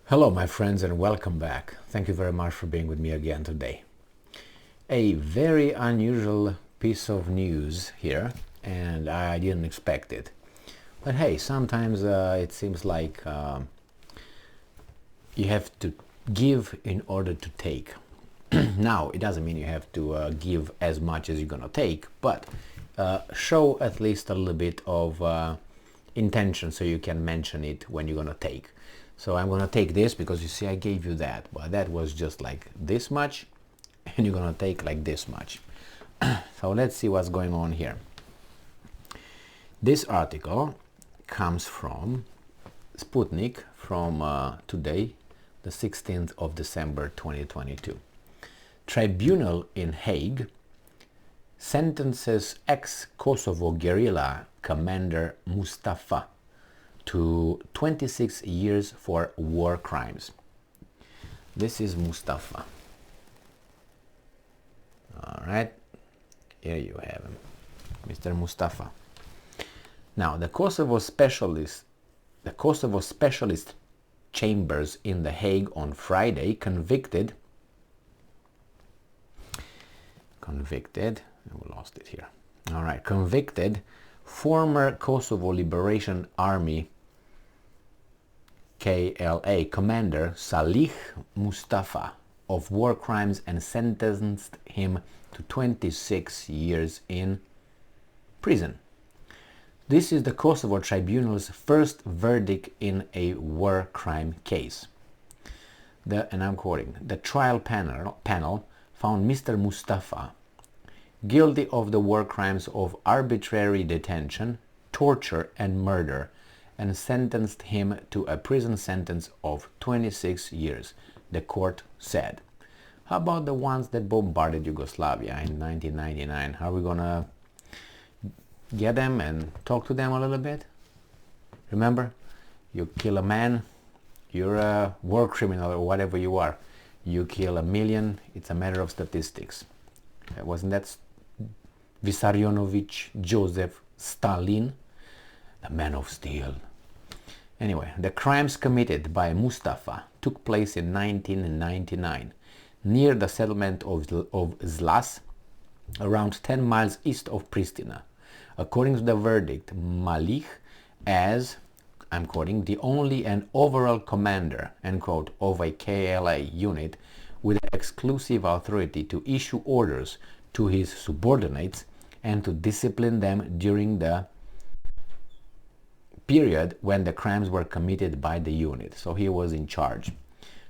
Hello my friends and welcome back. Thank you very much for being with me again today. A very unusual piece of news here, and I didn't expect it. But hey, sometimes it seems like you have to give in order to take. Now, it doesn't mean you have to give as much as you're gonna take, but show at least a little bit of intention so you can mention it when you're gonna take. So I'm gonna take this because you see I gave you that, but that was just like this much, and you're gonna take like this much. So let's see what's going on here. This article comes from Sputnik from today, the 16th of December 2022. Tribunal in Hague sentences ex-Kosovo guerrilla commander Mustafa to 26 years for war crimes. This is Mustafa. All right, here you have him, Mr. Mustafa. Now, the Kosovo specialist chambers in The Hague on Friday convicted, we lost it here. All right, convicted former Kosovo Liberation Army KLA commander Salih Mustafa of war crimes and sentenced him to 26 years in prison. This is the Kosovo Tribunal's first verdict in a war crime case. And I'm quoting, the trial panel found Mr. Mustafa guilty of the war crimes of arbitrary detention, torture and murder, and sentenced him to a prison sentence of 26 years, the court said. How about the ones that bombarded Yugoslavia in 1999? Are we gonna get them and talk to them a little bit? Remember, you kill a man, you're a war criminal or whatever you are. You kill a million, it's a matter of statistics. Wasn't that Vissarionovich Joseph Stalin, the man of steel? Anyway, the crimes committed by Mustafa took place in 1999 near the settlement of Zlas, around 10 miles east of Pristina. According to the verdict, Malik, as, I'm quoting, the only and overall commander, end quote, of a KLA unit with exclusive authority to issue orders to his subordinates and to discipline them during the period when the crimes were committed by the unit. So he was in charge.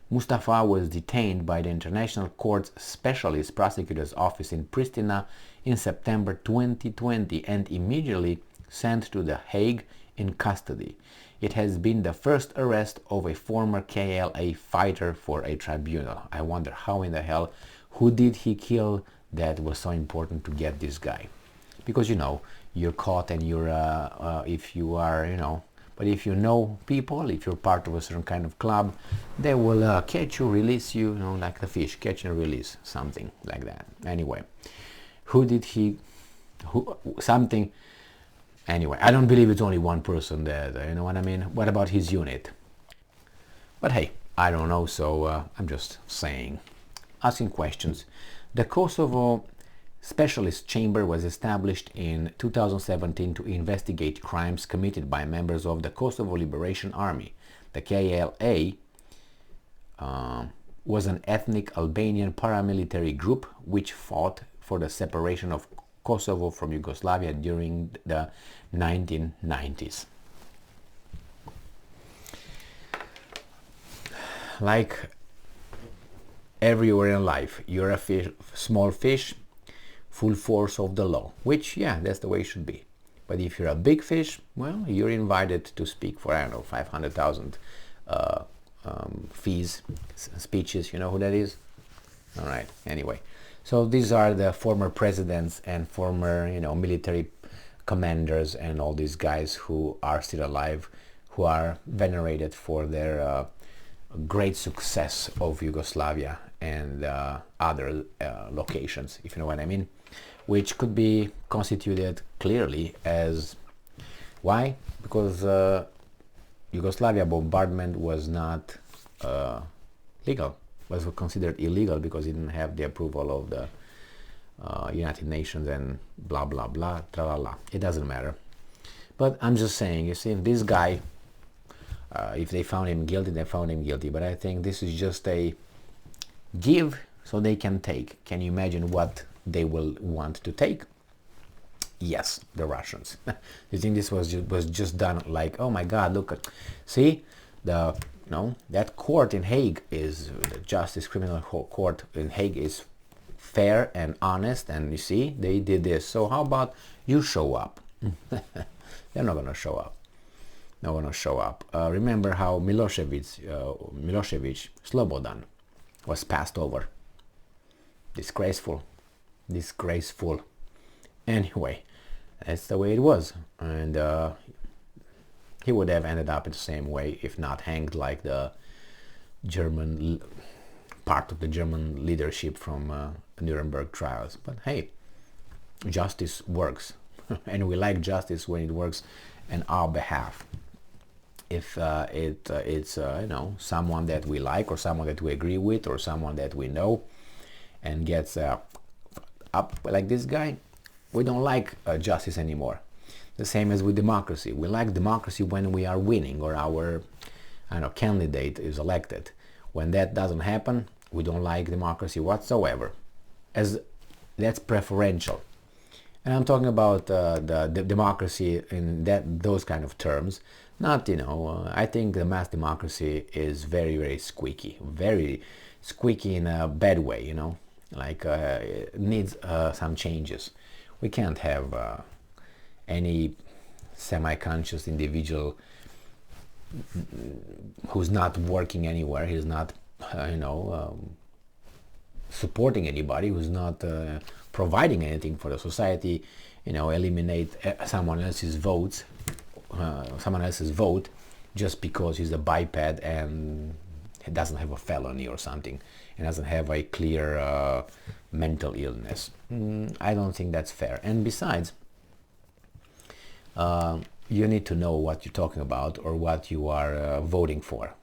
Mustafa was detained by the International Court's Specialist Prosecutor's Office in Pristina in September 2020 and immediately sent to The Hague in custody. It has been the first arrest of a former KLA fighter for a tribunal. I wonder how in the hell, who did he kill that was so important to get this guy? Because, you know, you're caught and you're, if you are, you know, but if you know people, if you're part of a certain kind of club, they will catch you, release you, you know, like the fish, catch and release, something like that. Anyway, something, anyway, I don't believe it's only one person there, you know what I mean? What about his unit? But hey, I don't know, so I'm just saying, asking questions. The Kosovo Specialist Chamber was established in 2017 to investigate crimes committed by members of the Kosovo Liberation Army. The KLA was an ethnic Albanian paramilitary group which fought for the separation of Kosovo from Yugoslavia during the 1990s. Like everywhere in life, you're a fish, small fish, full force of the law, which, yeah, that's the way it should be. But if you're a big fish, well, you're invited to speak for, I don't know, 500,000 speeches. You know who that is? All right, anyway. So these are the former presidents and former, you know, military commanders and all these guys who are still alive, who are venerated for their great success of Yugoslavia and other locations, if you know what I mean, which could be constituted clearly as, why? Because Yugoslavia bombardment was not legal, was considered illegal because he didn't have the approval of the United Nations and blah blah blah, tra la la. It doesn't matter. But I'm just saying, you see, this guy, if they found him guilty, they found him guilty. But I think this is just a give so they can take. Can you imagine what they will want to take? Yes, the Russians. You think this was just done like, oh my God, look at, see, that court in Hague is the Justice Criminal Court in Hague is fair and honest, and you see, they did this. So how about you show up? They're not gonna show up. Not gonna show up. Remember how Milosevic, Slobodan, was passed over. Disgraceful. Disgraceful. Anyway, that's the way it was, and he would have ended up in the same way, if not hanged like the German part of the German leadership from Nuremberg trials. But hey, justice works, and we like justice when it works in our behalf. If it's someone that we like, or someone that we agree with, or someone that we know, and gets up like this guy, we don't like justice anymore. The same as with democracy. We like democracy when we are winning, or our candidate is elected. When that doesn't happen, we don't like democracy whatsoever, as that's preferential. And I'm talking about the democracy in those kind of terms. Not, I think the mass democracy is very, very squeaky in a bad way, like it needs some changes. We can't have any semi-conscious individual who's not working anywhere, he's not, supporting anybody, who's not providing anything for the society, eliminate someone else's vote just because he's a biped and he doesn't have a felony or something, and doesn't have a clear mental illness. I don't think that's fair. And besides, you need to know what you're talking about or what you are voting for.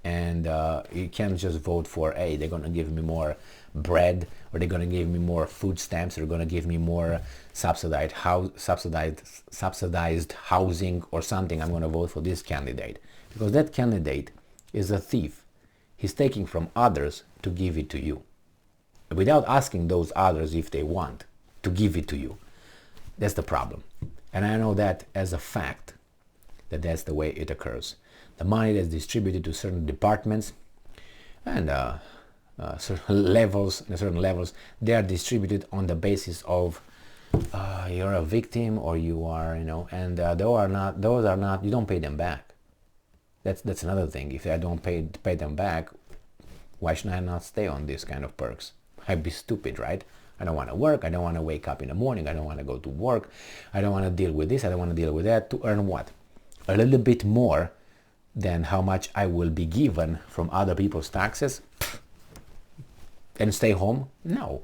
And you can't just vote for, hey, they're going to give me more bread, or they're going to give me more food stamps, or they're going to give me more subsidized housing or something. I'm going to vote for this candidate. Because that candidate is a thief. He's taking from others to give it to you, without asking those others if they want to give it to you. That's the problem. And I know that as a fact, that's the way it occurs. The money that's distributed to certain departments and certain levels, they are distributed on the basis of you're a victim, or you are, and those are not, you don't pay them back. That's another thing. If I don't pay them back, why should I not stay on this kind of perks? I'd be stupid, right? I don't want to work. I don't want to wake up in the morning. I don't want to go to work. I don't want to deal with this. I don't want to deal with that, to earn what? A little bit more than how much I will be given from other people's taxes, and stay home? No.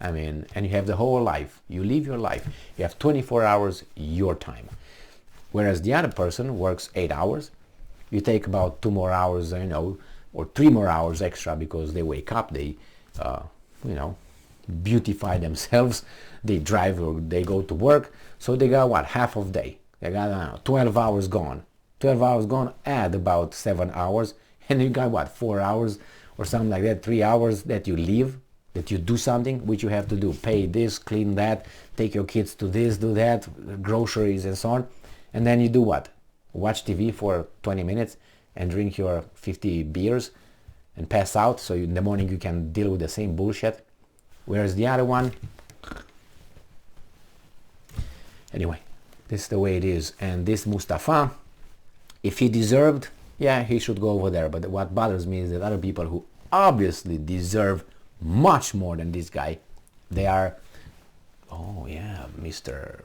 I mean, and you have the whole life. You live your life. You have 24 hours your time. Whereas the other person works 8 hours. You take about 2 more hours, or 3 more hours extra because they wake up, they, beautify themselves, they drive or they go to work. So they got what? Half of day. They got 12 hours gone. 12 hours gone, add about 7 hours, and you got what? 4 hours or something like that, 3 hours that you leave, that you do something which you have to do. Pay this, clean that, take your kids to this, do that, groceries and so on. And then you do what? Watch TV for 20 minutes and drink your 50 beers and pass out, so in the morning you can deal with the same bullshit. Whereas the other one, anyway, this is the way it is. And this Mustafa, if he deserved, yeah, he should go over there. But what bothers me is that other people who obviously deserve much more than this guy, they are, oh yeah, Mr.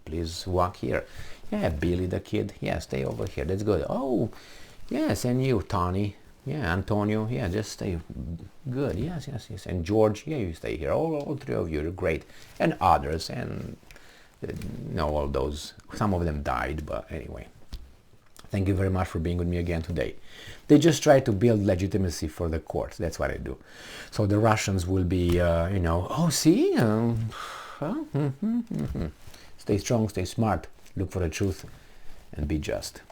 Please walk here. Yeah, Billy the kid, yeah, stay over here, that's good. Oh, yes, and you, Tony, yeah, Antonio, yeah, just stay good, yes. And George, yeah, you stay here. All three of you are great. And others, and all those, some of them died, but anyway. Thank you very much for being with me again today. They just try to build legitimacy for the courts. That's what I do. So the Russians will be, oh, see? Stay strong, stay smart, look for the truth, and be just.